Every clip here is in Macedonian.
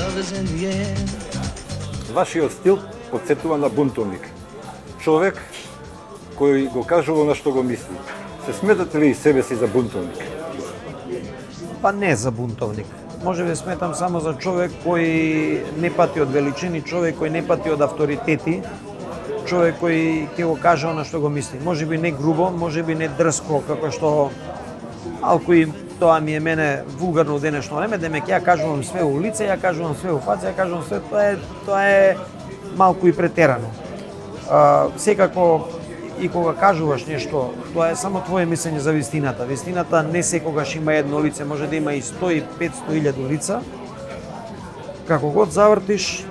love is in the air. Вашиот стил потсетува на бунтовник. Човек кој го кажува на што го мисли. Се сметате ли себе си за бунтовник? Па не за бунтовник. Може би сметам само за човек кој не пати од величини, човек кој не пати од авторитети, човек кој ќе го каже на што го мисли. Може би не грубо, може би не дрско, како што малку и тоа ми е мене вулгарно денешно време, демек ја кажувам све у лице, ја кажувам све у фаца, ја кажувам све, тоа е малку и претерано. Секако и кога кажуваш нешто, тоа е само твое мислење за вистината. Вистината не секогаш има едно лице, може да има и 100 и 500 илјади лица. Како год завртиш,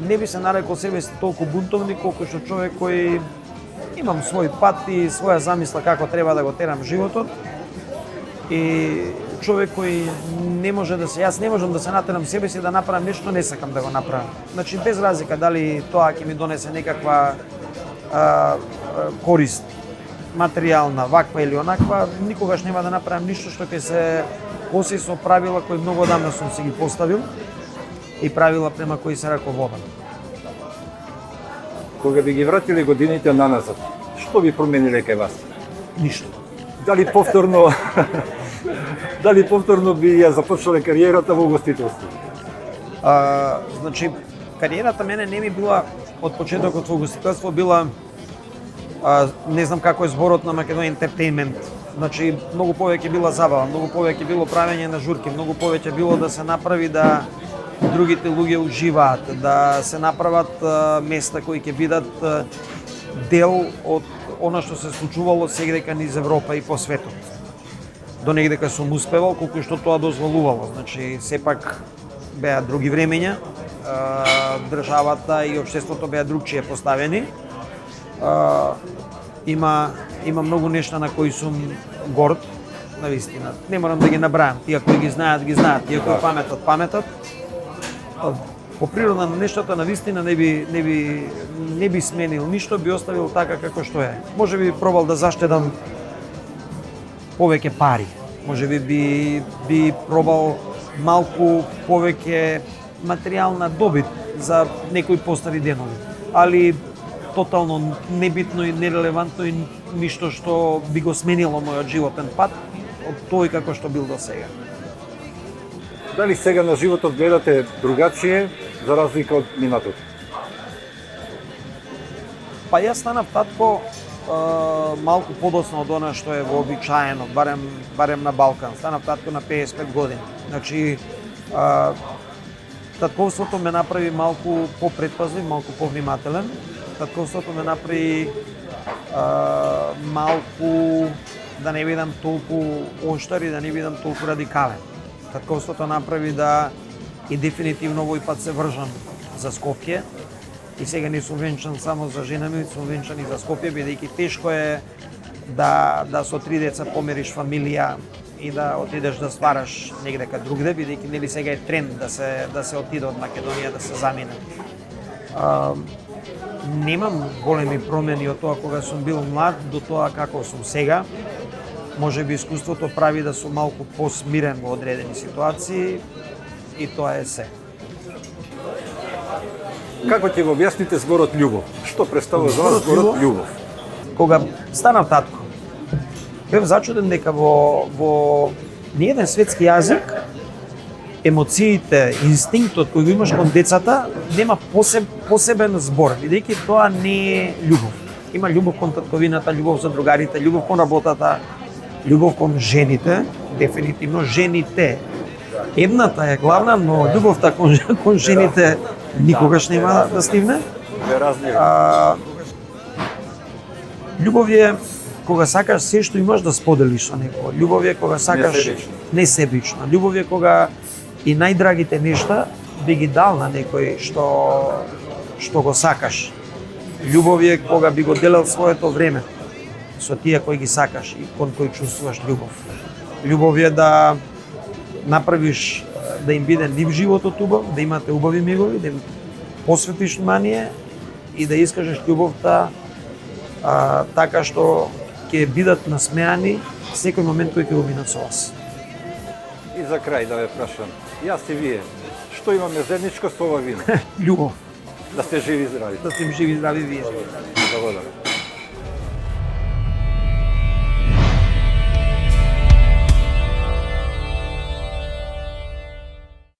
не би се нарекол себе си толку бунтовник, колку што човек кој имам свој пат и своја замисла како треба да го терам животот. И човек кој не може да се, јас не можам да се натерам себе си да направам нешто, не сакам да го направам. Значи без разлика дали тоа ќе ми донесе некаква корист материјална, ваква или онаква, никогаш нема да направам ништо што ќе се коси со правила кои многу одамна сум си ги поставил и правила према кои се раководам. Кога би ги вратили годините наназад, што би промениле кај вас? Ништо. Дали повторно би ја започнале кариерата во угостителство? Значи, кариерата мене не ми била од почетокот во угостителство, била не знам како е зборот на Македонија Entertainment. Значи, многу повеќе била забава, многу повеќе било правење на журки, многу повеќе било да се направи да другите луѓе уживаат, да се направат места кои ќе бидат дел од она што се случувало сегдека низ Европа и по светот. До негдека сум успевал колку што тоа дозволувало. Значи, сепак беа други времења, државата и општеството беа другчие поставени. Има многу нешта на кои сум горд, навистина. Не морам да ги набрајам. Тие кои ги знаат, тие кои паметат. По природа на нештата навистина не би сменил ништо, би оставил така како што е. Може би пробал да заштедам повеќе пари. Може би пробал малку повеќе материјална добит за некои постари денови. Али тотално небитно и нерелевантно и ништо што би го сменило мојот животен пат од тој како што бил до сега. Дали сега на животот гледате другачие за разлика од минатото? Па јас станав татко малку подоцна од она што е вообичаено, барем на Балкан. Станав татко на 55 години. Значи, татковството ме направи малку попредпазлив, малку повнимателен. Татковството ме направи малку да не бидам толку оштар и да не бидам толку радикален. Татковството направи да и дефинитивно овој пат се вржам за Скопје. И сега не сум венчан само за жена ми, сум венчан и за Скопје, бидејќи тешко е да со 3 деца помериш фамилија и да отидеш да ствараш негдека другде, бидејќи нели сега е тренд да се отиде од Македонија, да се замине. Немам големи промени од тоа кога сум бил млад до тоа како сум сега. Може би искуството прави да сум малку посмирен во одредени ситуации и тоа е се. Како ќе го објасните зборот љубов? Што представува за вас зборот љубов? Кога станав татко, бев зачуден дека во ниеден светски јазик емоциите, инстинктот кој го имаш кон децата нема посебен збор, бидејќи тоа не е љубов. Има љубов кон татковината, љубов за другарите, љубов кон работата, љубов кон жените, дефинитивно жените. Едната е главна, но љубовта кон жените никогаш нема да стигне. Љубов е кога сакаш се што имаш да споделиш со некој. Љубов е кога сакаш несебично. Љубов е кога и најдрагите нешта би ги дал на некој што го сакаш. Љубов е кога би го делел своето време со тие кои ги сакаш и кон кои чувствуваш љубов. Љубов е да направиш да им биде нив животот убав, да имате убави мигови, да им посветиш внимание и да искажеш љубовта така што ќе бидат насмеани секој момент кој ќе го минат со вас. И за крај да ве прашам, јас и вие, Што имаме заедничко со ова вино? Љубов. Да сте живи и здрави. Да сте живи, здрави вие. Благодарам.